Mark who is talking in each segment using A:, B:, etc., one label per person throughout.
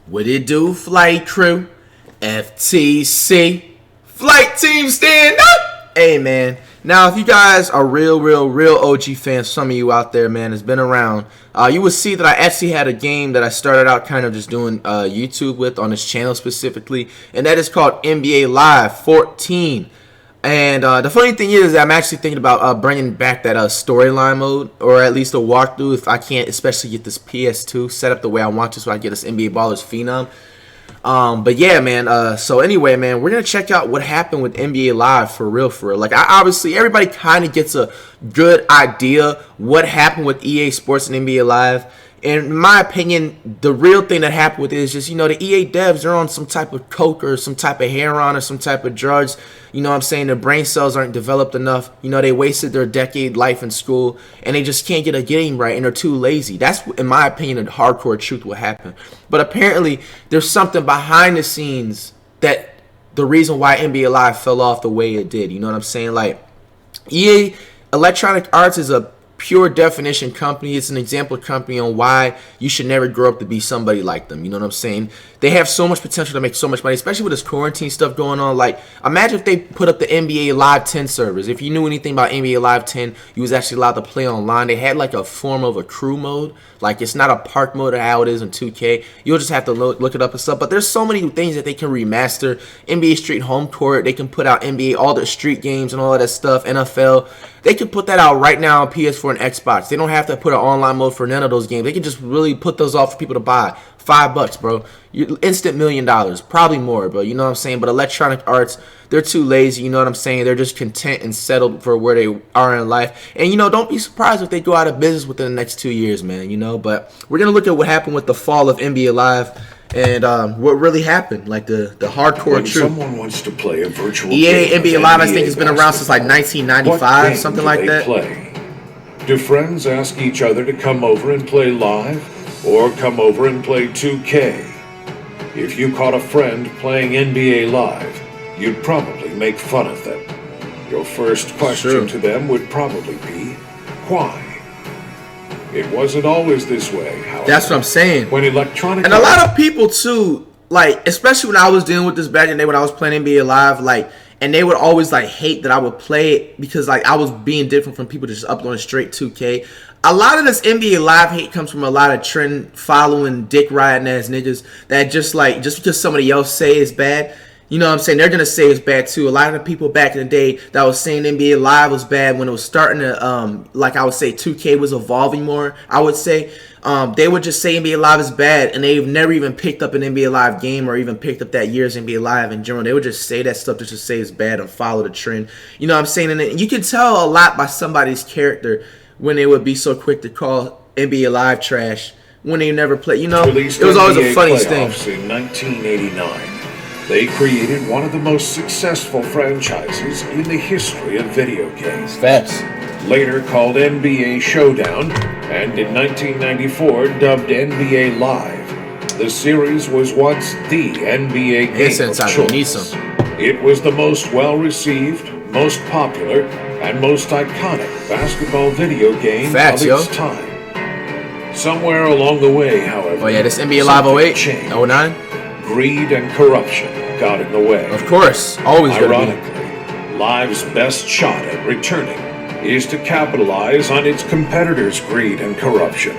A: What it do, flight crew? FTC. Flight team stand up! Hey, man. Now, if you guys are real OG fans, some of you out there, man, has been around, you will see that I actually had a game that I started out kind of just doing YouTube with on this channel specifically, and that is called NBA Live 14. And the funny thing is I'm actually thinking about bringing back that storyline mode, or at least a walkthrough if I can't especially get this PS2 set up the way I want to so I can get this NBA Ballers Phenom. But yeah, man, so anyway, man, we're going to check out what happened with NBA Live for real. Like, obviously, everybody kind of gets a good idea what happened with EA Sports and NBA Live. And in my opinion, the real thing that happened with it is just, the EA devs are on some type of coke or some type of heroin or some type of drugs. You know what I'm saying? Their brain cells aren't developed enough. They wasted their decade life in school and they just can't get a game right and they're too lazy. That's, in my opinion, the hardcore truth what happened. But apparently, there's something behind the scenes that the reason why NBA Live fell off the way it did. You know what I'm saying? Like, EA Electronic Arts is a pure definition company. It's an example company on why you should never grow up to be somebody like them. You know what I'm saying? They have so much potential to make so much money, especially with this quarantine stuff going on. Like, imagine if they put up the NBA Live 10 servers. If you knew anything about NBA Live 10, you was actually allowed to play online. They had like a form of a crew mode. Like, it's not a park mode or how it is in 2K. You'll just have to look it up and stuff. But there's so many things that they can remaster. NBA Street Home Court. They can put out NBA, all the street games and all of that stuff. NFL. They can put that out right now on PS4 and Xbox. They don't have to put an online mode for none of those games. They can just really put those off for people to buy. $5, bro. Instant $1 million. Probably more, bro. You know what I'm saying? But Electronic Arts, they're too lazy. You know what I'm saying? They're just content and settled for where they are in life. And, don't be surprised if they go out of business within the next 2 years, man. But we're going to look at what happened with the fall of NBA Live and what really happened, like the hardcore
B: when
A: truth.
B: Someone wants to play a virtual
A: EA
B: game
A: NBA Live, I think, has been around since like 1995, something like that.
B: Play? Do friends ask each other to come over and play live, or come over and play 2K? If you caught a friend playing NBA Live, you'd probably make fun of them. Your first question to them would probably be, why? It wasn't always this way, however.
A: That's what I'm saying.
B: When Electronic
A: and a lot of people too, like, especially when I was dealing with this back in the day when I was playing NBA Live, like, and they would always like hate that I would play it because like I was being different from people just uploading straight 2K. A lot of this NBA Live hate comes from a lot of trend following, dick riding ass niggas that just because somebody else say it's bad, you know what I'm saying, they're gonna say it's bad too. A lot of the people back in the day that was saying NBA Live was bad when it was starting to like I would say 2K was evolving more, I would say, they would just say NBA Live is bad and they've never even picked up an NBA Live game or even picked up that year's NBA Live in general. They would just say that stuff just to say it's bad and follow the trend. You know what I'm saying? And you can tell a lot by somebody's character when they would be so quick to call NBA Live trash when they never play. It was always a funny thing.
B: In 1989. They created one of the most successful franchises in the history of video games.
A: Facts.
B: Later called NBA Showdown, and in 1994 dubbed NBA Live. The series was once the NBA game of choice. It was the most well-received, most popular, and most iconic basketball video game of its time. Somewhere along the way, however,
A: this NBA Live 08, 09?
B: Greed and corruption got in the way.
A: Of course, always.
B: Ironically, Live's best shot at returning is to capitalize on its competitors' greed and corruption.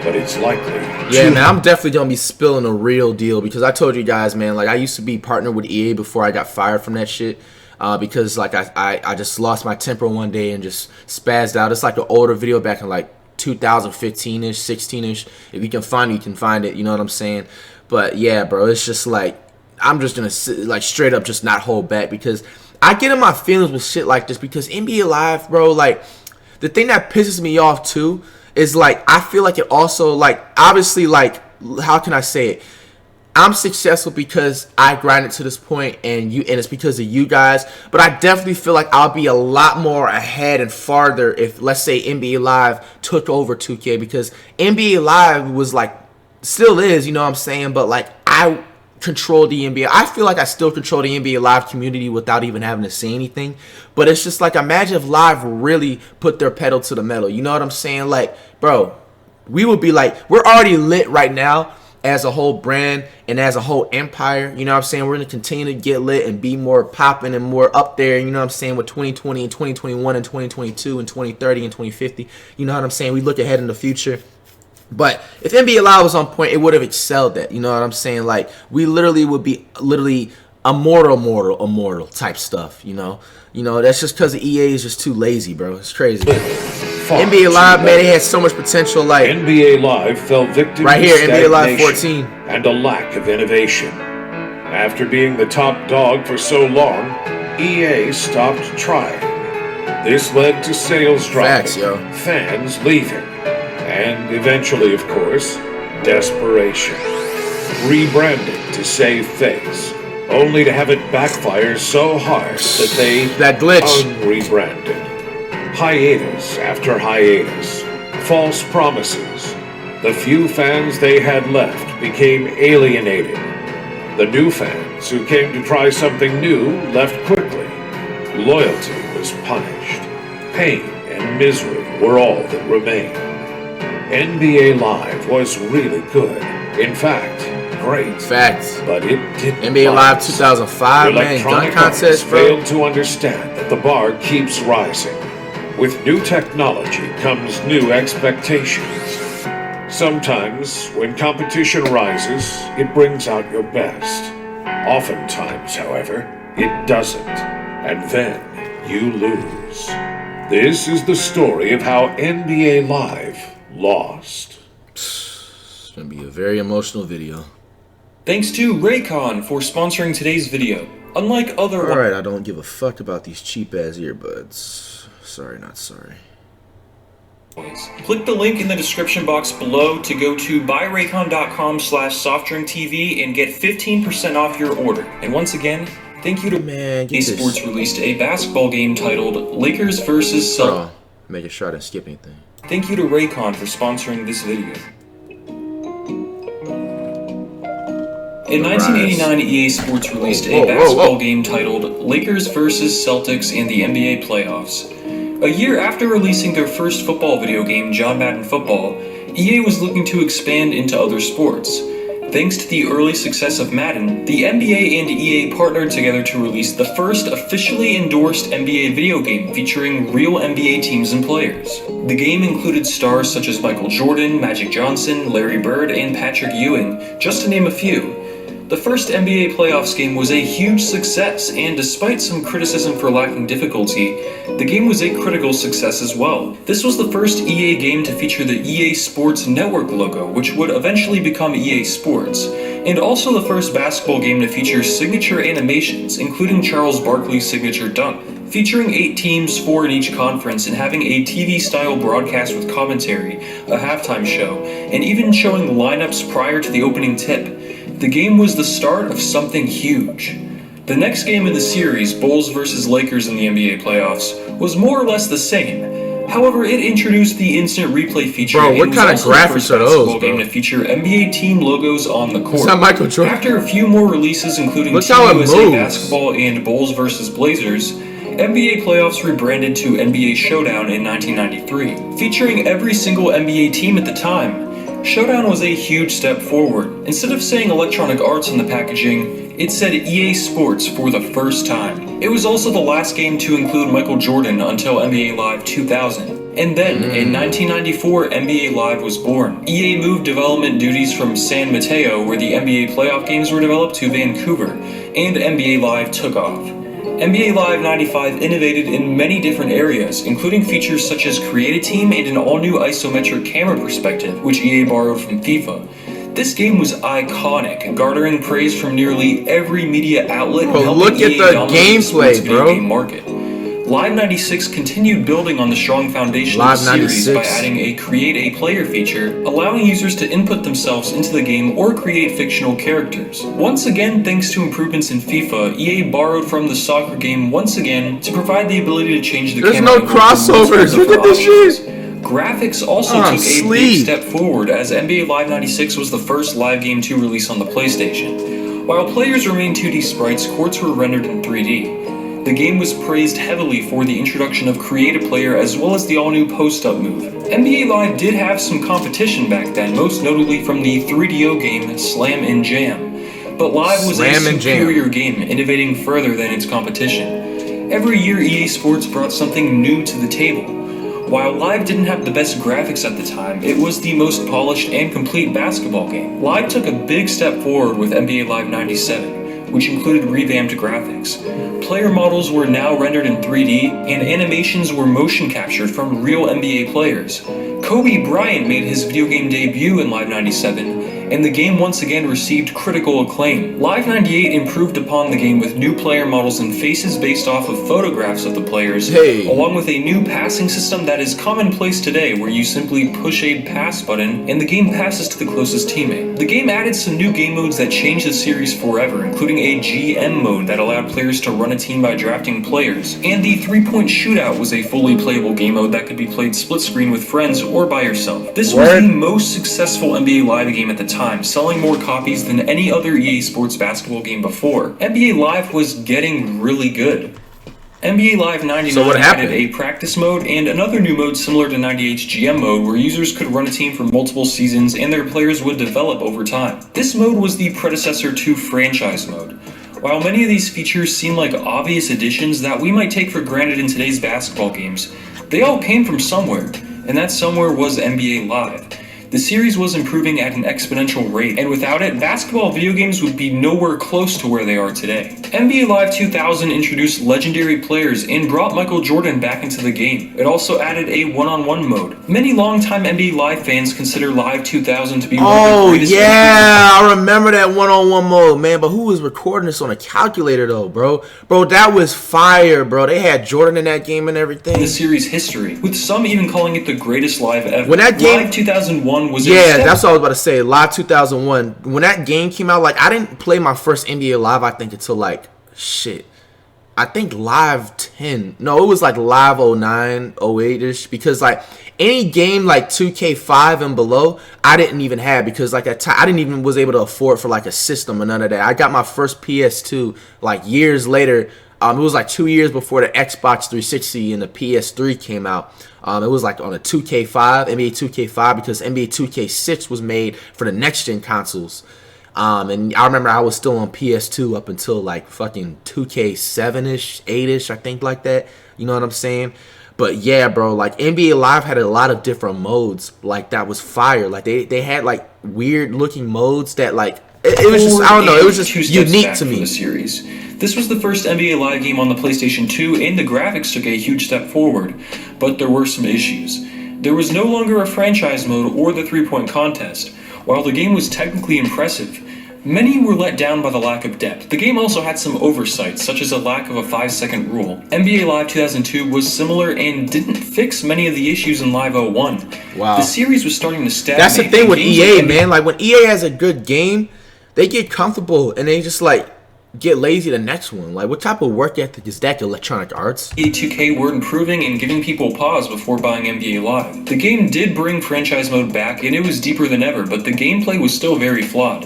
B: But it's likely.
A: Yeah, man, I'm definitely gonna be spilling a real deal because I told you guys, man, like I used to be partnered with EA before I got fired from that shit. Because like I just lost my temper one day and just spazzed out. It's like an older video back in like 2015-ish, 16-ish. If you can find it, you can find it. You know what I'm saying? But yeah, bro, it's just like I'm just gonna like straight up just not hold back because I get in my feelings with shit like this because NBA Live, bro, like the thing that pisses me off too is like I feel like it also like obviously like how can I say it? I'm successful because I grinded to this point and it's because of you guys, but I definitely feel like I'll be a lot more ahead and farther if let's say NBA Live took over 2K because NBA Live was like still is, you know what I'm saying, but like I control the NBA. I feel like I still control the NBA Live community without even having to say anything, but it's just like imagine if Live really put their pedal to the metal, you know what I'm saying? Like, bro, we would be like, we're already lit right now as a whole brand and as a whole empire. You know what I'm saying? We're going to continue to get lit and be more popping and more up there, you know what I'm saying, with 2020 and 2021 and 2022 and 2030 and 2050. You know what I'm saying? We look ahead in the future. But if NBA Live was on point, it would have excelled that. You know what I'm saying? Like, we literally would be immortal type stuff, you know? You know, that's just because the EA is just too lazy, bro. It's crazy. NBA Live, man, they had so much potential. Like
B: NBA Live fell victim
A: right here,
B: to
A: NBA Live
B: stagnation
A: 14,
B: and a lack of innovation. After being the top dog for so long, EA stopped trying. This led to sales dropping, fans leaving, and eventually, of course, desperation. Rebranding to save face, only to have it backfire so hard that they unrebranded. Hiatus after hiatus, false promises. The few fans they had left became alienated. The new fans who came to try something new left quickly. Loyalty was punished. Pain and misery were all that remained. NBA Live was really good. In fact, great.
A: Facts.
B: But it didn't.
A: NBA Live 2005, man, dunk contest, bro.
B: Failed to understand that the bar keeps rising. With new technology comes new expectations. Sometimes, when competition rises, it brings out your best. Oftentimes, however, it doesn't. And then you lose. This is the story of how NBA Live lost.
A: It's gonna be a very emotional video.
C: Thanks to Raycon for sponsoring today's video. Unlike other...
A: Alright, I don't give a fuck about these cheap-ass earbuds. Sorry, not sorry.
C: Click the link in the description box below to go to buyraycon.com/softdrinktv and get 15% off your order. And once again, thank you to Esports released a basketball game titled Lakers vs. Celtics.
A: Making sure I didn't skip anything.
C: Thank you to Raycon for sponsoring this video. In 1989, EA Sports released a basketball game titled Lakers vs. Celtics in the NBA playoffs. A year after releasing their first football video game, John Madden Football, EA was looking to expand into other sports. Thanks to the early success of Madden, the NBA and EA partnered together to release the first officially endorsed NBA video game featuring real NBA teams and players. The game included stars such as Michael Jordan, Magic Johnson, Larry Bird, and Patrick Ewing, just to name a few. The first NBA playoffs game was a huge success, and despite some criticism for lacking difficulty, the game was a critical success as well. This was the first EA game to feature the EA Sports Network logo, which would eventually become EA Sports, and also the first basketball game to feature signature animations, including Charles Barkley's signature dunk. Featuring 8 teams, 4 in each conference, and having a TV-style broadcast with commentary, a halftime show, and even showing lineups prior to the opening tip. The game was the start of something huge. The next game in the series, Bulls vs. Lakers in the NBA playoffs, was more or less the same. However, it introduced the instant replay feature.
A: Bro, what kind of graphics are those, bro?
C: Game to feature NBA team logos on the court.
A: Is that Michael Jordan?
C: After a few more releases, including Team USA Basketball and Bulls vs. Blazers, NBA playoffs rebranded to NBA Showdown in 1993, featuring every single NBA team at the time. Showdown was a huge step forward. Instead of saying Electronic Arts on the packaging, it said EA Sports for the first time. It was also the last game to include Michael Jordan until NBA Live 2000. And then, in 1994, NBA Live was born. EA moved development duties from San Mateo, where the NBA playoff games were developed, to Vancouver, and NBA Live took off. NBA Live 95 innovated in many different areas, including features such as Create a Team and an all-new isometric camera perspective, which EA borrowed from FIFA. This game was iconic, garnering praise from nearly every media outlet and helping
A: look at
C: EA
A: the
C: dominate
A: gameplay,
C: the video game market. Live 96 continued building on the strong foundation of the series by adding a Create a Player feature, allowing users to input themselves into the game or create fictional characters. Once again, thanks to improvements in FIFA, EA borrowed from the soccer game once again to provide the ability to change the camera.
A: There's no crossovers, look at this shit!
C: Graphics also took a big step forward, as NBA Live 96 was the first live game to release on the PlayStation. While players remained 2D sprites, courts were rendered in 3D. The game was praised heavily for the introduction of Create-A-Player as well as the all-new post-up move. NBA Live did have some competition back then, most notably from the 3DO game Slam and Jam. But Live was a superior game, innovating further than its competition. Every year EA Sports brought something new to the table. While Live didn't have the best graphics at the time, it was the most polished and complete basketball game. Live took a big step forward with NBA Live 97, which included revamped graphics. Player models were now rendered in 3D, and animations were motion captured from real NBA players. Kobe Bryant made his video game debut in Live 97, and the game once again received critical acclaim. Live 98 improved upon the game with new player models and faces based off of photographs of the players, along with a new passing system that is commonplace today, where you simply push a pass button and the game passes to the closest teammate. The game added some new game modes that changed the series forever, including a GM mode that allowed players to run a team by drafting players, and the 3-point shootout was a fully playable game mode that could be played split screen with friends or by yourself. This was the most successful NBA Live game at the time, selling more copies than any other EA Sports basketball game before. NBA Live was getting really good. NBA Live 99 added a practice mode and another new mode similar to 98's GM mode, where users could run a team for multiple seasons and their players would develop over time. This mode was the predecessor to franchise mode. While many of these features seem like obvious additions that we might take for granted in today's basketball games, they all came from somewhere, and that somewhere was NBA Live. The series was improving at an exponential rate, and without it, basketball video games would be nowhere close to where they are today. NBA Live 2000 introduced legendary players and brought Michael Jordan back into the game. It also added a one-on-one mode. Many longtime NBA Live fans consider Live 2000 to be one of the greatest.
A: I remember that one-on-one mode, man, but who was recording this on a calculator, though, bro? Bro, that was fire, bro. They had Jordan in that game and everything.
C: The series history, with some even calling it the greatest Live ever.
A: When that game...
C: Live 2001 was
A: that's what I was about to say. Live 2001. When that game came out, like, I didn't play my first NBA Live, I think, until, like, I think Live 10. No, it was, like, Live 09, 08-ish. Because, like, any game, like, 2K5 and below, I didn't even have. Because, like, I didn't even was able to afford for, like, a system or none of that. I got my first PS2, like, years later. It was like 2 years before the Xbox 360 and the PS3 came out. It was like on a 2K5, NBA 2K5, because NBA 2K6 was made for the next-gen consoles. And I remember I was still on PS2 up until like fucking 2K7-ish, 8-ish, I think, like that. You know what I'm saying? But yeah, bro, like NBA Live had a lot of different modes. Like, that was fire. Like, they had like weird-looking modes that, like, it was just, I don't know, it was just unique to me.
C: The series. This was the first NBA Live game on the PlayStation 2, and the graphics took a huge step forward, but there were some issues. There was no longer a franchise mode or the 3-point contest. While the game was technically impressive, many were let down by the lack of depth. The game also had some oversights, such as a lack of a 5-second rule. NBA Live 2002 was similar and didn't fix many of the issues in Live 01.
A: Wow.
C: The series was starting to stagnate.
A: That's the thing with EA, man. Like, when EA has a good game, they get comfortable and they just, like, get lazy the next one. Like, what type of work ethic is that, Electronic Arts?
C: NBA 2K were improving and giving people pause before buying NBA Live. The game did bring franchise mode back, and it was deeper than ever, but the gameplay was still very flawed.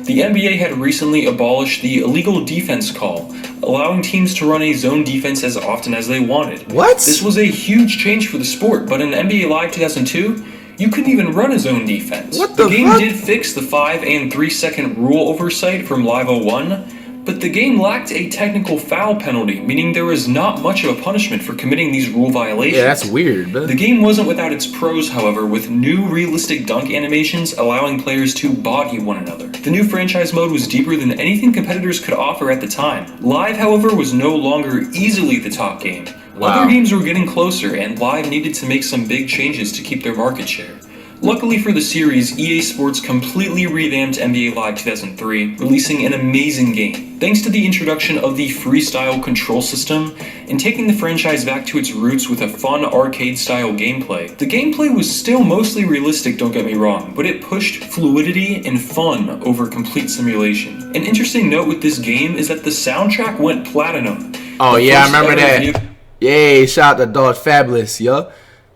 C: The NBA had recently abolished the illegal defense call, allowing teams to run a zone defense as often as they wanted.
A: What?
C: This was a huge change for the sport, but in NBA Live 2002, you couldn't even run a zone defense.
A: What the
C: game
A: fuck?
C: did fix the 5 and 3 second rule oversight from Live 01, but the game lacked a technical foul penalty, meaning there was not much of a punishment for committing these rule violations.
A: Yeah, that's weird.
C: The game wasn't without its pros, however, with new realistic dunk animations allowing players to body one another. The new franchise mode was deeper than anything competitors could offer at the time. Live, however, was no longer easily the top game.
A: Wow.
C: Other games were getting closer, and Live needed to make some big changes to keep their market share. Luckily for the series, EA Sports completely revamped NBA Live 2003, releasing an amazing game. Thanks to the introduction of the freestyle control system, and taking the franchise back to its roots with a fun arcade-style gameplay. The gameplay was still mostly realistic, don't get me wrong, but it pushed fluidity and fun over complete simulation. An interesting note with this game is that the soundtrack went platinum.
A: Oh yeah, I remember that. Yay, shout out to Dog Fabulous, yo.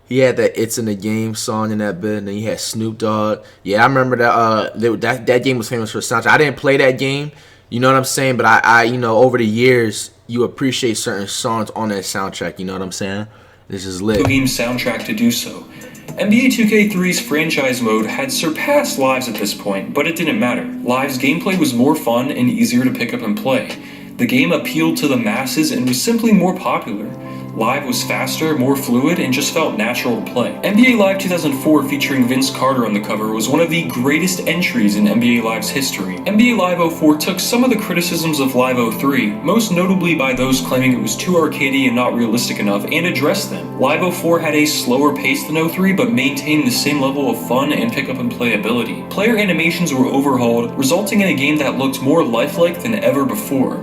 A: He had that "It's in the Game" song in that bit, and then he had Snoop Dogg. Yeah, I remember that game was famous for the soundtrack. I didn't play that game, you know what I'm saying? But I you know, over the years, you appreciate certain songs on that soundtrack. You know what I'm saying? This is lit.
C: Game soundtrack to do so. NBA 2K3's franchise mode had surpassed Live's at this point, but it didn't matter. Live's gameplay was more fun and easier to pick up and play. The game appealed to the masses and was simply more popular. Live was faster, more fluid, and just felt natural to play. NBA Live 2004 featuring Vince Carter on the cover was one of the greatest entries in NBA Live's history. NBA Live 04 took some of the criticisms of Live 03, most notably by those claiming it was too arcadey and not realistic enough, and addressed them. Live 04 had a slower pace than 03, but maintained the same level of fun and pick-up and playability. Player animations were overhauled, resulting in a game that looked more lifelike than ever before.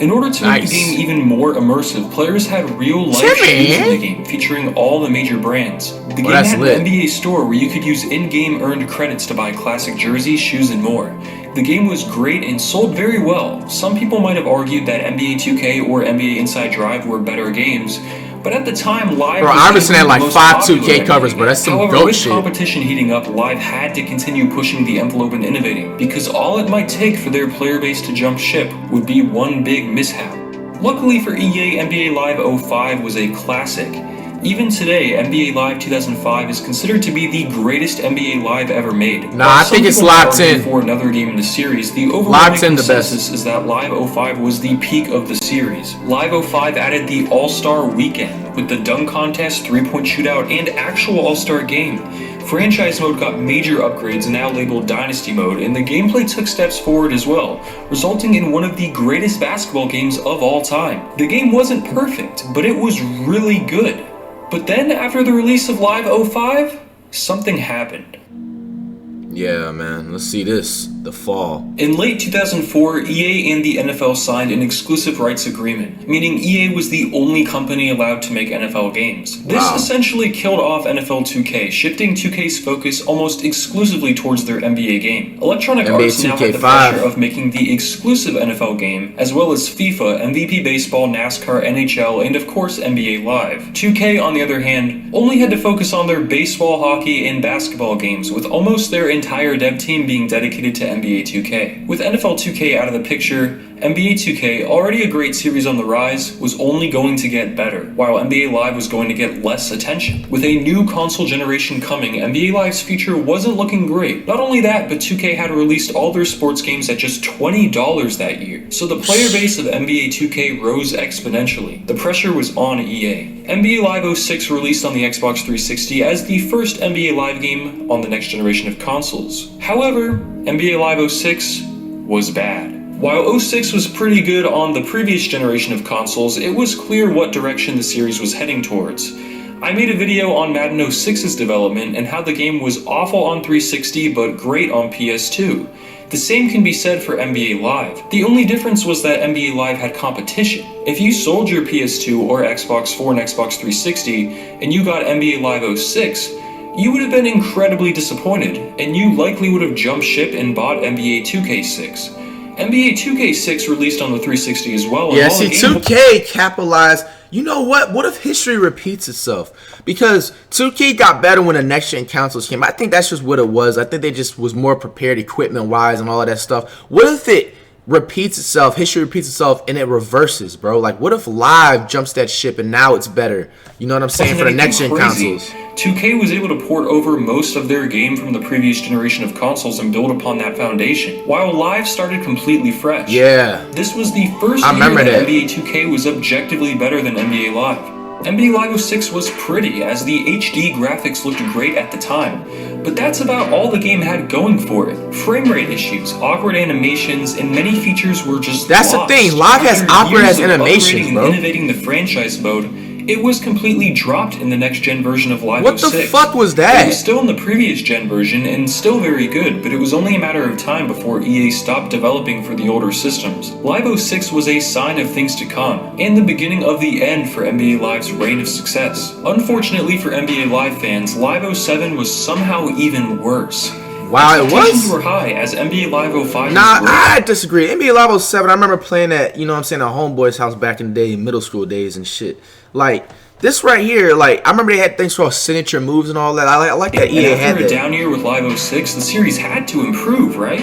C: In order to make the game even more immersive, players had real-life shoes in the game, featuring all the major brands. The game had an NBA store where you could use in-game earned credits to buy classic jerseys, shoes, and more. The game was great and sold very well. Some people might have argued that NBA 2K or NBA Inside Drive were better games, but at the time, Live was
A: Iverson had like 5 2K covers, bro. That's some goat shit.
C: With competition heating up, Live had to continue pushing the envelope and innovating, because all it might take for their player base to jump ship would be one big mishap. Luckily for EA, NBA Live 05 was a classic. Even today, NBA Live 2005 is considered to be the greatest NBA Live ever made.
A: Nah, I think it's Live 10.
C: For another game in the series, the overwhelming consensus is that Live 05 was the peak of the series. Live 05 added the All-Star Weekend, with the dunk contest, 3-point shootout, and actual All-Star game. Franchise mode got major upgrades, now labeled Dynasty mode, and the gameplay took steps forward as well, resulting in one of the greatest basketball games of all time. The game wasn't perfect, but it was really good. But then, after the release of Live 05, something happened.
A: Yeah, man. Let's see this. The fall.
C: In late 2004, EA and the NFL signed an exclusive rights agreement, meaning EA was the only company allowed to make NFL games. This essentially killed off NFL 2K, shifting 2K's focus almost exclusively towards their NBA game. Electronic Arts now had the pressure of making the exclusive NFL game, as well as FIFA, MVP Baseball, NASCAR, NHL, and of course NBA Live. 2K, on the other hand, only had to focus on their baseball, hockey, and basketball games, with almost their entire dev team being dedicated to NBA 2K. With NFL 2K out of the picture, NBA 2K, already a great series on the rise, was only going to get better, while NBA Live was going to get less attention. With a new console generation coming, NBA Live's future wasn't looking great. Not only that, but 2K had released all their sports games at just $20 that year, so the player base of NBA 2K rose exponentially. The pressure was on EA. NBA Live 06 released on the Xbox 360 as the first NBA Live game on the next generation of consoles. However, NBA Live 06 was bad. While 06 was pretty good on the previous generation of consoles, it was clear what direction the series was heading towards. I made a video on Madden 06's development and how the game was awful on 360 but great on PS2. The same can be said for NBA Live. The only difference was that NBA Live had competition. If you sold your PS2 or Xbox 4 and Xbox 360 and you got NBA Live 06, you would have been incredibly disappointed, and you likely would have jumped ship and bought NBA 2K6. NBA 2K6 released on the 360 as well.
A: Yeah, see, 2K capitalized. You know what? What if history repeats itself? Because 2K got better when the next-gen consoles came. I think that's just what it was. I think they just was more prepared equipment-wise and all of that stuff. What if it repeats itself, history repeats itself, and it reverses, bro? Like, what if Live jumps that ship and now it's better? You know what I'm saying? For the next-gen consoles.
C: 2K was able to port over most of their game from the previous generation of consoles and build upon that foundation, while Live started completely fresh.
A: Yeah.
C: This was the first year that NBA 2K was objectively better than NBA Live. NBA Live 06 was pretty, as the HD graphics looked great at the time, but that's about all the game had going for it. Frame rate issues, awkward animations, and many features were just
A: That's
C: lost.
A: The thing, Live has awkward ass animations, bro.
C: Innovating the franchise mode, it was completely dropped in the next-gen version of Live 06.
A: What the fuck was that?
C: It was still in the previous-gen version and still very good, but it was only a matter of time before EA stopped developing for the older systems. Live 06 was a sign of things to come, and the beginning of the end for NBA Live's reign of success. Unfortunately for NBA Live fans, Live 07 was somehow even worse.
A: Wow, it was?
C: Expectations were high, as NBA Live 05
A: Nah, I disagree. NBA Live 07, I remember playing at, you know what I'm saying, at Homeboy's house back in the day, middle school days and shit. Like, this right here, like, I remember they had things called signature moves and all that. I like that EA had that.
C: After a down year with Live 06, the series had to improve, right?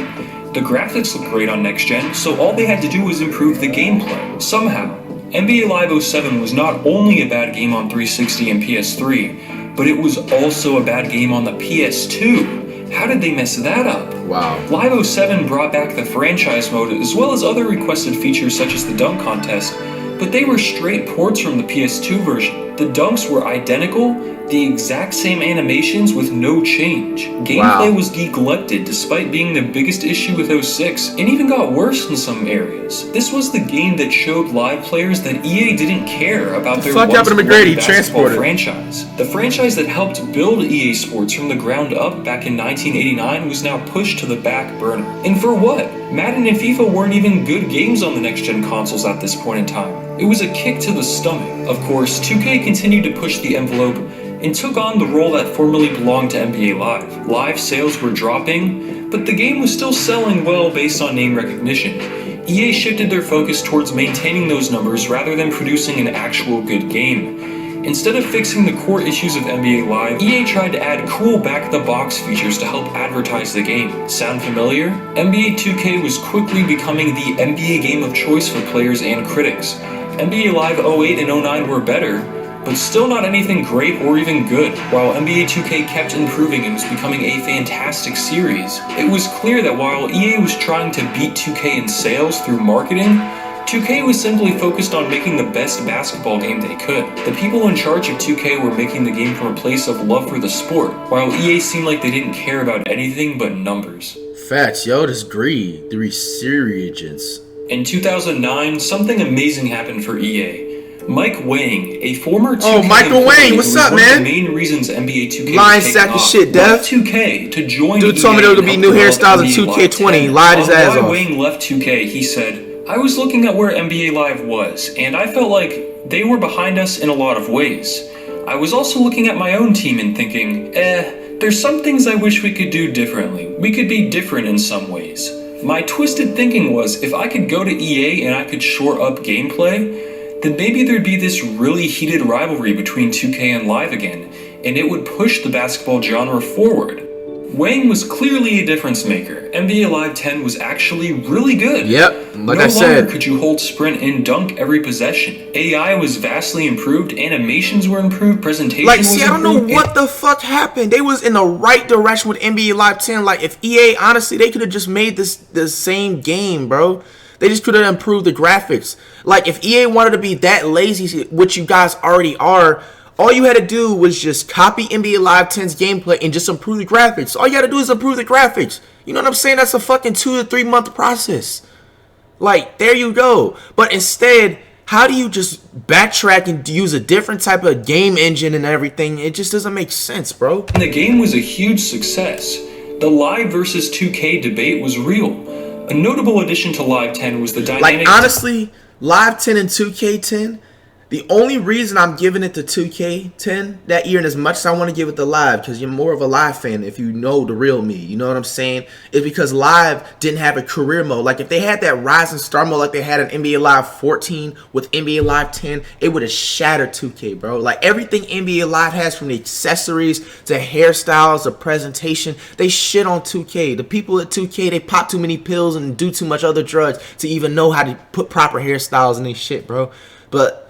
C: The graphics look great on next gen, so all they had to do was improve the gameplay. Somehow. NBA Live 07 was not only a bad game on 360 and PS3, but it was also a bad game on the PS2. How did they mess that up?
A: Wow.
C: Live 07 brought back the franchise mode as well as other requested features such as the dunk contest, but they were straight ports from the PS2 version. The dunks were identical, the exact same animations with no change. Gameplay was neglected despite being the biggest issue with 06, and even got worse in some areas. This was the game that showed live players that EA didn't care about their once beloved basketball franchise. The franchise that helped build EA Sports from the ground up back in 1989 was now pushed to the back burner. And for what? Madden and FIFA weren't even good games on the next-gen consoles at this point in time. It was a kick to the stomach. Of course, 2K continued to push the envelope and took on the role that formerly belonged to NBA Live. Live sales were dropping, but the game was still selling well based on name recognition. EA shifted their focus towards maintaining those numbers rather than producing an actual good game. Instead of fixing the core issues of NBA Live, EA tried to add cool back-of-the-box features to help advertise the game. Sound familiar? NBA 2K was quickly becoming the NBA game of choice for players and critics. NBA Live 08 and 09 were better, but still not anything great or even good. While NBA 2K kept improving and was becoming a fantastic series, it was clear that while EA was trying to beat 2K in sales through marketing, 2K was simply focused on making the best basketball game they could. The people in charge of 2K were making the game from a place of love for the sport, while EA seemed like they didn't care about anything but numbers.
A: Facts, yo, this greed, the resurgence.
C: In 2009, something amazing happened for EA. Mike Wang, a former 2K
A: Oh, Michael Wang, what's up, man?
C: The main reasons NBA 2K
A: Line
C: was
A: sack of shit, Dev.
C: 2K to join
A: Dude told me there would be new hairstyles in 2K20. Lied his ass off.
C: Wang left 2K, he said, "I was looking at where NBA Live was, and I felt like they were behind us in a lot of ways. I was also looking at my own team and thinking, there's some things I wish we could do differently. We could be different in some ways. My twisted thinking was, if I could go to EA and I could shore up gameplay, then maybe there'd be this really heated rivalry between 2K and Live again, and it would push the basketball genre forward." Wang was clearly a difference maker. NBA Live 10 was actually really good.
A: Yep, like
C: I
A: said.
C: No longer could you hold sprint and dunk every possession. AI was vastly improved, animations were improved, presentation was improved.
A: I don't know what the fuck happened. They was in the right direction with NBA Live 10. Like, if EA, honestly, they could have just made this the same game, bro. They just could have improved the graphics. Like, if EA wanted to be that lazy, which you guys already are, all you had to do was just copy NBA Live 10's gameplay and just improve the graphics. All you had to do is improve the graphics. You know what I'm saying? That's a fucking 2 to 3 month process. Like, there you go. But instead, how do you just backtrack and use a different type of game engine and everything? It just doesn't make sense, bro.
C: And the game was a huge success. The Live versus 2K debate was real. A notable addition to Live 10 was the dynamic...
A: Like, honestly, Live 10 and 2K10, the only reason I'm giving it to 2K10 that year, and as much as I want to give it to Live, because you're more of a Live fan if you know the real me, you know what I'm saying, is because Live didn't have a career mode. Like, if they had that Rising Star mode like they had in NBA Live 14 with NBA Live 10, it would have shattered 2K, bro. Like, everything NBA Live has, from the accessories to hairstyles to presentation, they shit on 2K. The people at 2K, they pop too many pills and do too much other drugs to even know how to put proper hairstyles in their shit, bro. But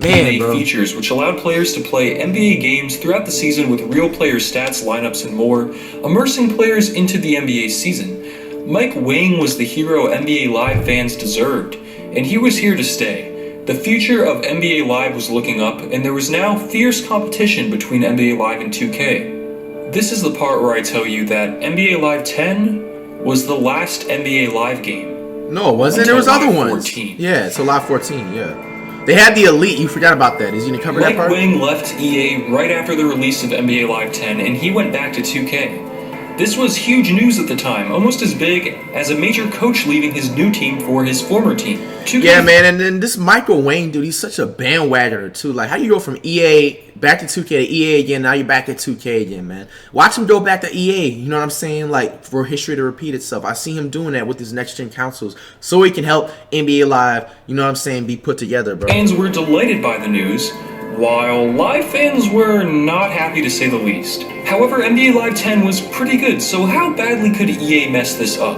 C: NBA features, which allowed players to play NBA games throughout the season with real player stats, lineups, and more, immersing players into the NBA season. Mike Wang was the hero NBA Live fans deserved, and he was here to stay. The future of NBA Live was looking up, and there was now fierce competition between NBA Live and 2K. This is the part where I tell you that NBA Live 10 was the last NBA Live game.
A: No, it wasn't. There was other ones.
C: 14.
A: Yeah, so Live 14, yeah. They had the Elite. You forgot about that. Is he going to cover that part?
C: Mike Wang left EA right after the release of NBA Live 10, and he went back to 2K. This was huge news at the time, almost as big as a major coach leaving his new team for his former team. 2K.
A: Yeah, man, and then this Michael Wang dude, he's such a bandwagoner too. Like, how do you go from EA back to 2K to EA again, now you're back at 2K again, man? Watch him go back to EA, you know what I'm saying? Like, for history to repeat itself. I see him doing that with his next-gen consoles so he can help NBA Live, you know what I'm saying, be put together, bro.
C: Fans were delighted by the news, while Live fans were not happy to say the least. However, NBA Live 10 was pretty good, so how badly could EA mess this up?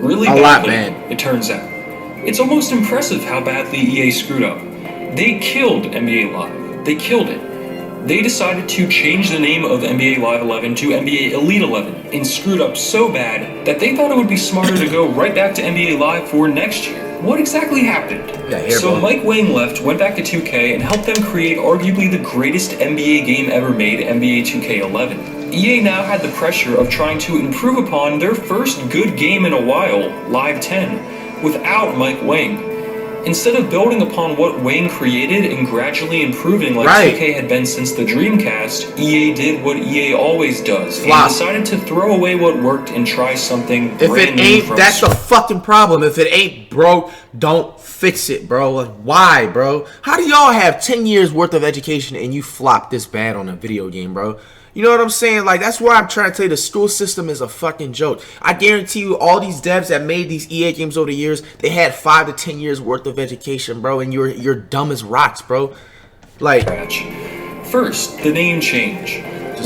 C: Really badly,
A: a lot, man.
C: It turns out. It's almost impressive how badly EA screwed up. They killed NBA Live. They killed it. They decided to change the name of NBA Live 11 to NBA Elite 11 and screwed up so bad that they thought it would be smarter to go right back to NBA Live for next year. What exactly happened? So Mike Wang left, went back to 2K, and helped them create arguably the greatest NBA game ever made, NBA 2K11. EA now had the pressure of trying to improve upon their first good game in a while, Live 10, without Mike Wang. Instead of building upon what Wang created and gradually improving like 2K had been since the Dreamcast, EA did what EA always does and decided to throw away what worked and try something brand new.
A: If it ain't, that's the fucking problem. If it ain't broke, don't fix it, bro. Like, why, bro? How do y'all have 10 years worth of education and you flop this bad on a video game, bro? You know what I'm saying? Like, that's why I'm trying to tell you the school system is a fucking joke. I guarantee you all these devs that made these EA games over the years, they had 5 to 10 years worth of education, bro, and you're dumb as rocks, bro. Like,
C: first, the name change.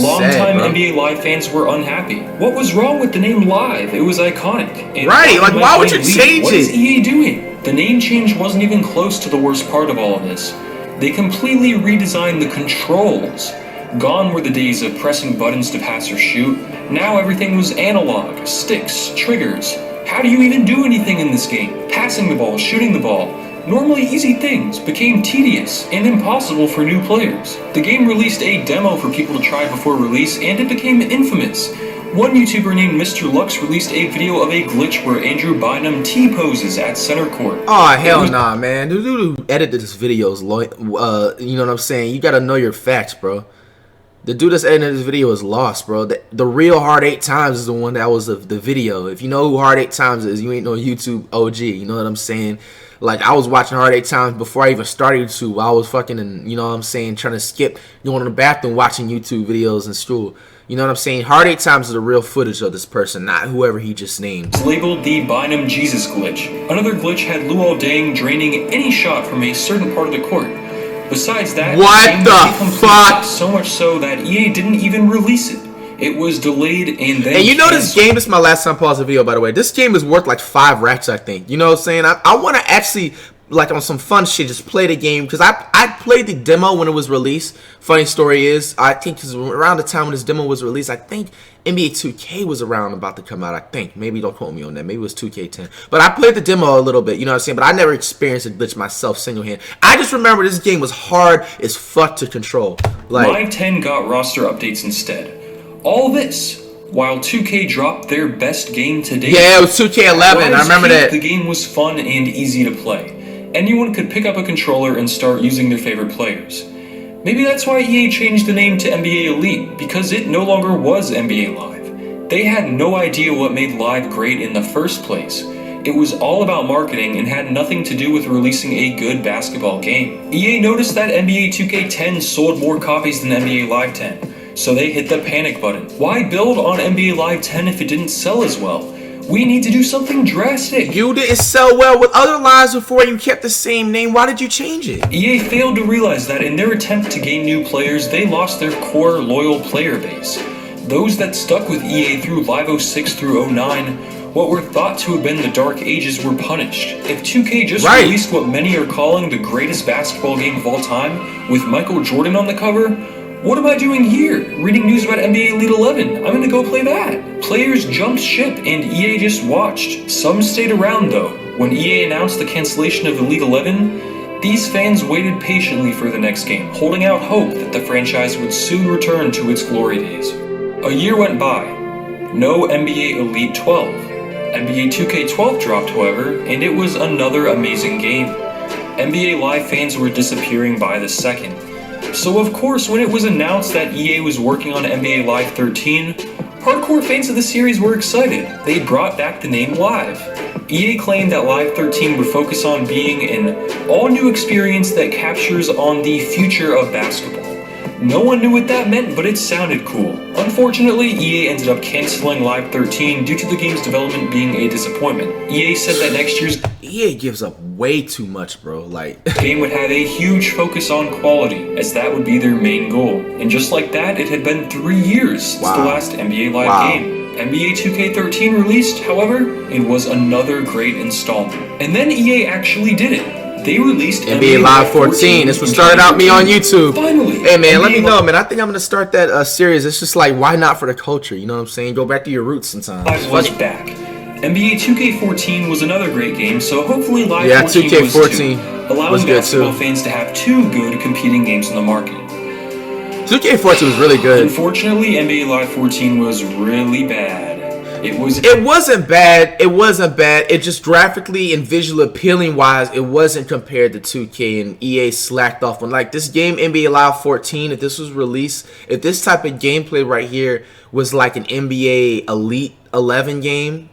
C: Long-time NBA Live fans were unhappy. What was wrong with the name Live? It was iconic. And
A: like, why would you change it?
C: What is EA doing? The name change wasn't even close to the worst part of all of this. They completely redesigned the controls. Gone were the days of pressing buttons to pass or shoot. Now everything was analog, sticks, triggers. How do you even do anything in this game? Passing the ball, shooting the ball. Normally easy things became tedious and impossible for new players. The game released a demo for people to try before release, and it became infamous. One YouTuber named Mr. Lux released a video of a glitch where Andrew Bynum T-poses at center court.
A: Oh, hell nah, man. The dude who edited this video is, you know what I'm saying? You gotta know your facts, bro. The dude that's editing this video is lost, bro. The real Hard 8 Times is the one that was the video. If you know who Hard 8 Times is, you ain't no YouTube OG. You know what I'm saying? Like, I was watching Hard 8 Times before I even started YouTube. I was fucking, you know what I'm saying, trying to skip going to the bathroom watching YouTube videos in school. You know what I'm saying? Hard 8 Times is the real footage of this person, not whoever he just named.
C: It's labeled the Bynum Jesus glitch. Another glitch had Luol Deng draining any shot from a certain part of the court. Besides that,
A: what the fuck?
C: So much so that EA didn't even release it. It was delayed and then.
A: And you know this game, this is my last time pausing the video, by the way. This game is worth like 5 racks, I think. You know what I'm saying? I want to actually, like, on some fun shit, just play the game. Because I played the demo when it was released. Funny story is, I think because around the time when this demo was released, I think NBA 2K was around about to come out, I think. Maybe don't quote me on that. Maybe it was 2K10. But I played the demo a little bit, you know what I'm saying? But I never experienced a glitch myself single-hand. I just remember this game was hard as fuck to control. Like,
C: Live 10 got roster updates instead. All this while 2K dropped their best game to date.
A: Yeah, it was 2K11. I remember that.
C: The game was fun and easy to play. Anyone could pick up a controller and start using their favorite players. Maybe that's why EA changed the name to NBA Elite, because it no longer was NBA Live. They had no idea what made Live great in the first place. It was all about marketing and had nothing to do with releasing a good basketball game. EA noticed that NBA 2K10 sold more copies than NBA Live 10, so they hit the panic button. Why build on NBA Live 10 if it didn't sell as well? We need to do something drastic.
A: You didn't sell well with other lives before you kept the same name. Why did you change it?
C: EA failed to realize that in their attempt to gain new players, they lost their core loyal player base. Those that stuck with EA through Live 06 through 09, what were thought to have been the dark ages, were punished. If 2K just released what many are calling the greatest basketball game of all time, with Michael Jordan on the cover, what am I doing here? Reading news about NBA Elite 11. I'm gonna go play that. Players jumped ship and EA just watched. Some stayed around though. When EA announced the cancellation of Elite 11, these fans waited patiently for the next game, holding out hope that the franchise would soon return to its glory days. A year went by. No NBA Elite 12. NBA 2K12 dropped, however, and it was another amazing game. NBA Live fans were disappearing by the second. So of course, when it was announced that EA was working on NBA Live 13, hardcore fans of the series were excited. They brought back the name Live. EA claimed that Live 13 would focus on being an all-new experience that captures on the future of basketball. No one knew what that meant, but it sounded cool. Unfortunately, EA ended up canceling Live 13 due to the game's development being a disappointment. EA said that next year's
A: EA gives up way too much, bro. Like,
C: game would have a huge focus on quality, as that would be their main goal. And just like that, it had been 3 years since the last NBA Live game. NBA 2K13 released, however, it was another great installment. And then EA actually did it. They released
A: NBA Live 14. This was started out me on YouTube.
C: Finally.
A: Hey man, let me know, man. I think I'm gonna start that series. It's just like, why not for the culture? You know what I'm saying? Go back to your roots sometimes.
C: Live was back. NBA 2K14 was another great game, so hopefully Live 14
A: 2K14
C: was too, allowing basketball
A: too.
C: fans to have two good competing games in the market.
A: 2K14 was really good.
C: Unfortunately, NBA Live 14 was really bad. It
A: wasn't bad. It wasn't bad. It just graphically and visual appealing wise, it wasn't compared to 2K, and EA slacked off on like this game NBA Live 14. If this was released, if this type of gameplay right here was like an NBA Elite 11 game,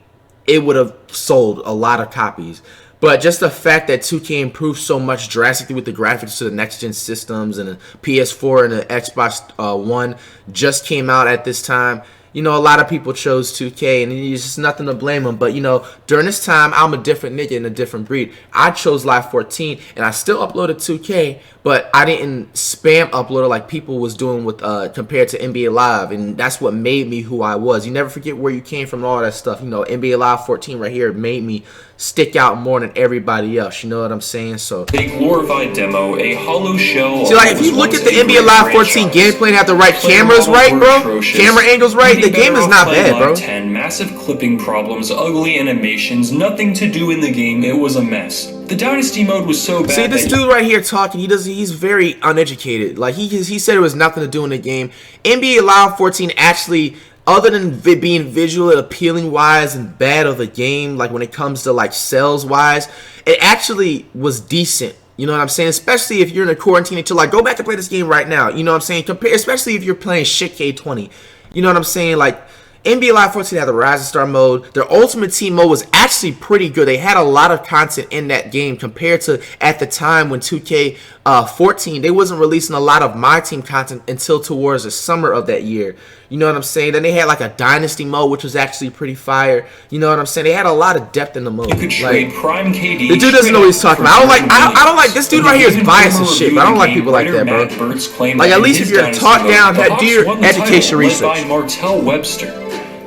A: it would have sold a lot of copies. But just the fact that 2K improved so much drastically with the graphics to the next-gen systems, and the PS4 and the Xbox One just came out at this time, you know, a lot of people chose 2K, and it's just nothing to blame them. But, you know, during this time, I'm a different nigga and a different breed. I chose Live 14, and I still uploaded 2K, but I didn't spam upload it like people was doing with compared to NBA Live, and that's what made me who I was. You never forget where you came from and all that stuff. You know, NBA Live 14 right here made me stick out more than everybody else. You know what I'm saying? So
C: a glorified demo, a hollow shell.
A: See, like if you look at the NBA Live 14 gameplay and have the right cameras right, bro, camera angles right, the game is not bad, bro.
C: 10 massive clipping problems, ugly animations, nothing to do in the game. It was a mess. The Dynasty mode was so bad.
A: See, this dude right here talking, he's very uneducated. Like he said it was nothing to do in the game. NBA Live 14 actually, other than being visual and appealing wise and bad of the game, like when it comes to like sales wise, it actually was decent. You know what I'm saying? Especially if you're in a quarantine until like go back and play this game right now. You know what I'm saying? Especially if you're playing shit K20. You know what I'm saying? Like NBA Live 14 had the Rising Star mode. Their Ultimate Team mode was actually pretty good. They had a lot of content in that game compared to at the time when 2K14, they wasn't releasing a lot of My Team content until towards the summer of that year. You know what I'm saying? Then they had like a Dynasty mode, which was actually pretty fire. You know what I'm saying? They had a lot of depth in the mode.
C: You could trade
A: like,
C: Prime KD.
A: The dude doesn't know what he's talking about. I don't like this dude right here is biased and shit, but I don't like people like that, bro. Like at least if you're taught down, do your education research.
C: By Martell Webster.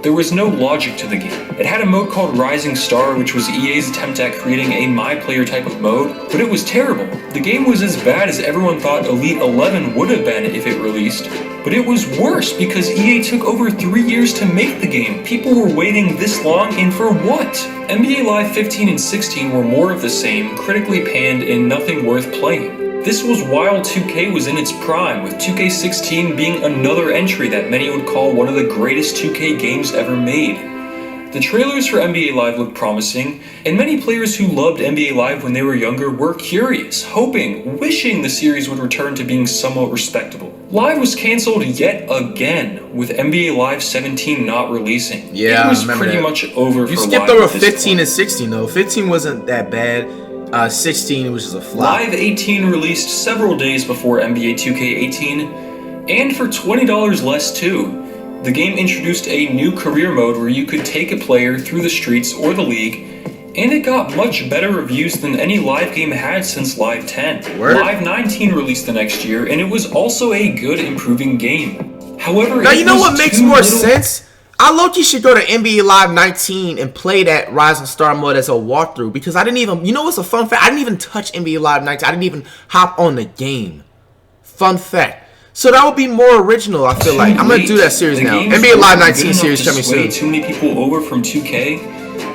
C: There was no logic to the game. It had a mode called Rising Star, which was EA's attempt at creating a My Player type of mode, but it was terrible. The game was as bad as everyone thought Elite 11 would have been if it released, but it was worse because EA took over 3 years to make the game. People were waiting this long, and for what? NBA Live 15 and 16 were more of the same, critically panned, and nothing worth playing. This was while 2K was in its prime, with 2K16 being another entry that many would call one of the greatest 2K games ever made. The trailers for NBA Live looked promising, and many players who loved NBA Live when they were younger were curious, hoping, wishing the series would return to being somewhat respectable. Live was cancelled yet again, with NBA Live 17 not releasing.
A: Yeah,
C: it was pretty much over for Live.
A: You skipped over 15 and 16 though. 15 wasn't that bad. 16 was just a flop.
C: Live 18 released several days before NBA 2K18, and for $20 less too. The game introduced a new career mode where you could take a player through the streets or the league, and it got much better reviews than any Live game had since Live 10.
A: Word.
C: Live 19 released the next year, and it was also a good improving game. However,
A: now you know what makes more sense? I low-key should go to NBA Live 19 and play that Rising Star mode as a walkthrough, because I didn't even, you know what's a fun fact? I didn't even touch NBA Live 19. I didn't even hop on the game. Fun fact. So that would be more original, I feel like. I'm going to do that series now. NBA Live 19 series coming soon.
C: Too many people over from 2K,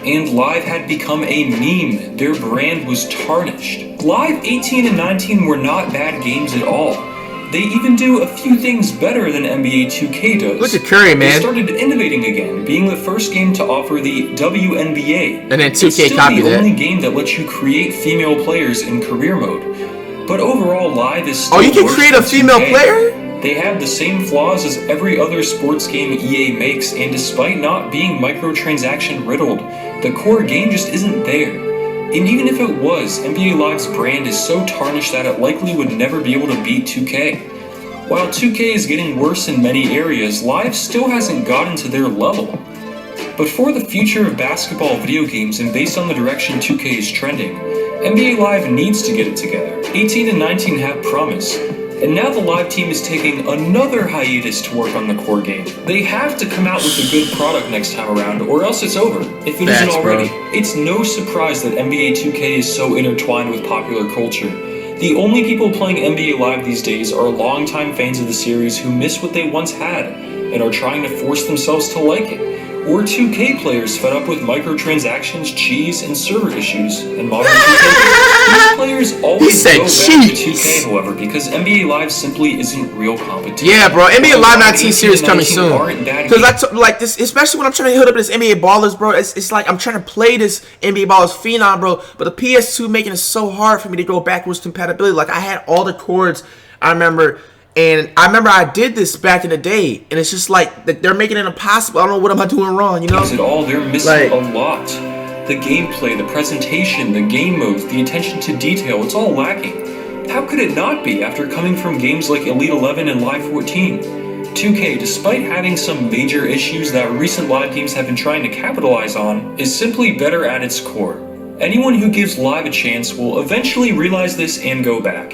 C: and Live had become a meme. Their brand was tarnished. Live 18 and 19 were not bad games at all. They even do a few things better than NBA 2K does.
A: Look at Curry, man.
C: They started innovating again, being the first game to offer the WNBA.
A: And then 2K
C: it's still
A: copied
C: the
A: that.
C: only game that lets you create female players in career mode. But overall, Live is still
A: you can
C: worse
A: create a
C: than
A: female
C: 2K.
A: player?
C: They have the same flaws as every other sports game EA makes, and despite not being microtransaction riddled, the core game just isn't there. And even if it was, NBA Live's brand is so tarnished that it likely would never be able to beat 2K. While 2K is getting worse in many areas, Live still hasn't gotten to their level. But for the future of basketball video games and based on the direction 2K is trending, NBA Live needs to get it together. 18 and 19 have promise, and now the Live team is taking another hiatus to work on the core game. They have to come out with a good product next time around, or else it's over, if it isn't already. It's no surprise that NBA 2K is so intertwined with popular culture. The only people playing NBA Live these days are longtime fans of the series who miss what they once had, and are trying to force themselves to like it. Or 2K players fed up with microtransactions, cheese, and server issues, and modern 2K. These players always go back to 2K, however, because NBA Live simply isn't real competition.
A: Yeah, bro, NBA Live 19 series coming soon. Because like this, especially when I'm trying to hit up this NBA Ballers, bro, it's like I'm trying to play this NBA Ballers Phenom, bro, but the PS2 making it so hard for me to go backwards compatibility. Like, I had all the cords, I remember I did this back in the day, and it's just like they're making it impossible. I don't know what am I doing wrong, you know?
C: Is it all? They're missing a lot. The gameplay, the presentation, the game modes, the attention to detail, it's all lacking. How could it not be after coming from games like Elite 11 and Live 14? 2K, despite having some major issues that recent Live games have been trying to capitalize on, is simply better at its core. Anyone who gives Live a chance will eventually realize this and go back.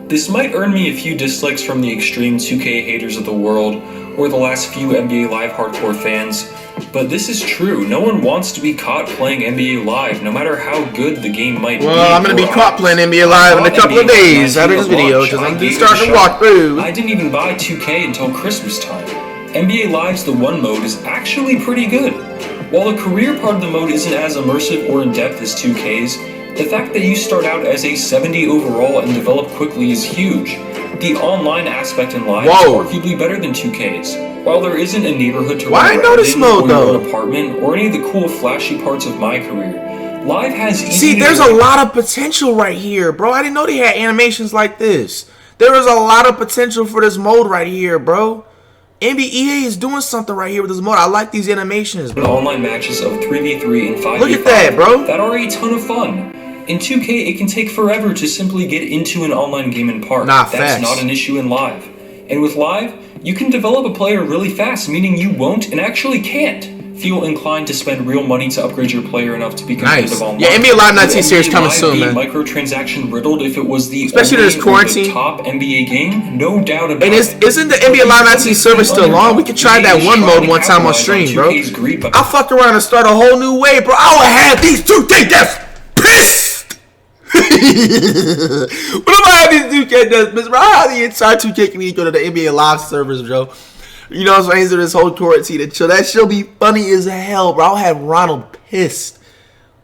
C: This might earn me a few dislikes from the extreme 2K haters of the world, or the last few NBA Live hardcore fans, but this is true. No one wants to be caught playing NBA Live, no matter how good the game might be.
A: Well, I'm going to be caught playing NBA Live in a couple of days after this video, because I'm just starting to walk through.
C: I didn't even buy 2K until Christmas time. NBA Live's The One mode is actually pretty good. While the career part of the mode isn't as immersive or in-depth as 2K's, the fact that you start out as a 70 overall and develop quickly is huge. The online aspect in Live is arguably better than 2K's. While there isn't a neighborhood to run around in, or your own apartment, or any of the cool flashy parts of my career, Live has
A: there's a lot of potential right here, bro. I didn't know they had animations like this. There is a lot of potential for this mode right here, bro. NBA is doing something right here with this mode. I like these animations, bro.
C: Online matches of 3v3 and 5v5
A: Look at that, bro.
C: That are a ton of fun. In 2K, it can take forever to simply get into an online game and park. That's not an issue in Live. And with Live, you can develop a player really fast, meaning you won't and actually can't feel inclined to spend real money to upgrade your player enough to be competitive online.
A: Yeah, NBA Live 19 series coming soon, man.
C: Microtransaction riddled if it was the
A: especially
C: only
A: this quarantine.
C: The top NBA game, no doubt about
A: it. And isn't the NBA Live 19 server still on? We could try that one mode one time on stream, bro. I'll fuck around and start a whole new way, bro. I would have these 2K devs pissed. What if I have these 2K devs, bro? I have the entire 2K community go to the NBA Live servers, bro. You know what I'm saying? So this whole quarantine and chill. That shit'll be funny as hell, bro. I'll have Ronald pissed.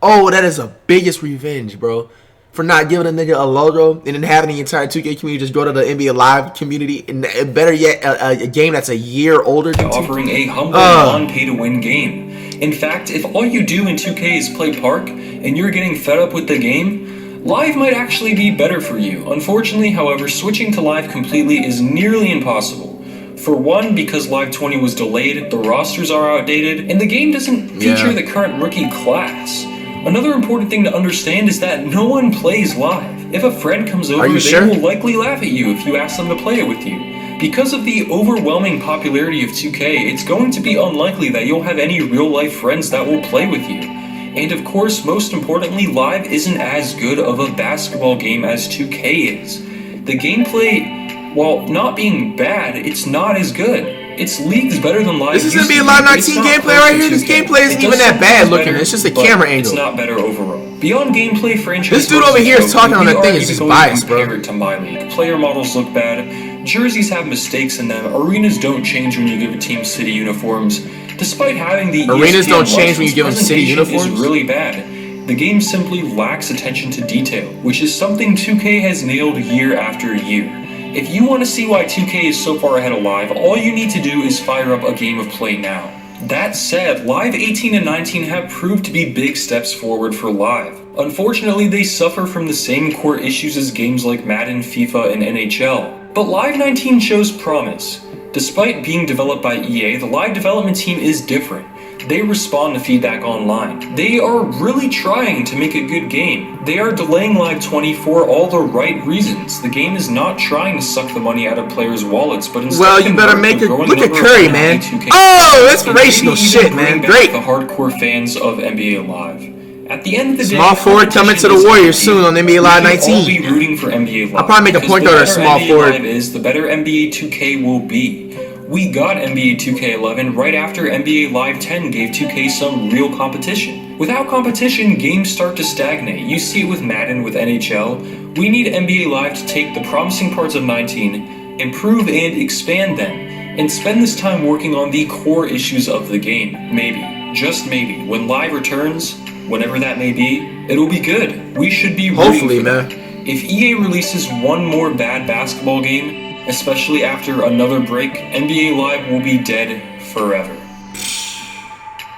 A: Oh, that is the biggest revenge, bro. For not giving a nigga a logo and then having the entire 2K community just go to the NBA Live community. And better yet, a game that's a year older than
C: offering a humble non-pay-to-win game. In fact, if all you do in 2K is play Park and you're getting fed up with the game, Live might actually be better for you. Unfortunately, however, switching to Live completely is nearly impossible. For one, because Live 20 was delayed, the rosters are outdated, and the game doesn't feature the current rookie class. Another important thing to understand is that no one plays Live. If a friend comes over, they will likely laugh at you if you ask them to play it with you. Because of the overwhelming popularity of 2K, it's going to be unlikely that you'll have any real-life friends that will play with you. And of course, most importantly, Live isn't as good of a basketball game as 2K is. The gameplay, while not being bad, it's not as good. Its league's better than Live.
A: This is gonna be a Live 19 gameplay right here. This gameplay isn't even that bad looking. It's just a camera angle.
C: It's not better overall. Beyond gameplay, franchise.
A: This dude over here is talking on that thing is just biased, bro.
C: Compared to my league, player models look bad. Jerseys have mistakes in them. Arenas don't change when you give a team city uniforms. Despite having the
A: arenas don't change when you give them city uniforms.
C: Is really bad. The game simply lacks attention to detail, which is something 2K has nailed year after year. If you want to see why 2K is so far ahead of Live, all you need to do is fire up a game of play now. That said, Live 18 and 19 have proved to be big steps forward for Live. Unfortunately, they suffer from the same core issues as games like Madden, FIFA, and NHL. But Live 19 shows promise. Despite being developed by EA, the Live development team is different. They respond to feedback online. They are really trying to make a good game. They are delaying Live 20 for all the right reasons. The game is not trying to suck the money out of players' wallets, but instead
A: well, you better make it. Look at Curry, man. Oh, inspirational shit, man. Great.
C: The hardcore fans of NBA Live. At the end of the day,
A: small forward coming to the Warriors soon on NBA Live 19.
C: We'll be rooting for NBA Live.
A: I'll probably make a point guard or a small forward.
C: The better NBA Live is, the better NBA 2K will be. We got NBA 2K11 right after NBA Live 10 gave 2K some real competition. Without competition, games start to stagnate. You see it with Madden, with NHL. We need NBA Live to take the promising parts of 19, improve and expand them, and spend this time working on the core issues of the game. Maybe, just maybe, when Live returns, whenever that may be, it'll be good. We should be rooting
A: hopefully,
C: for
A: man.
C: that. If EA releases one more bad basketball game, especially after another break, NBA Live will be dead forever.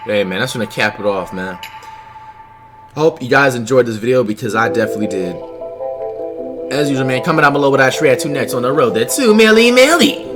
A: Hey, man, that's gonna cap it off, man. I hope you guys enjoyed this video because I definitely did. As usual, man, comment down below what I shred to next on the road. That 2 milli.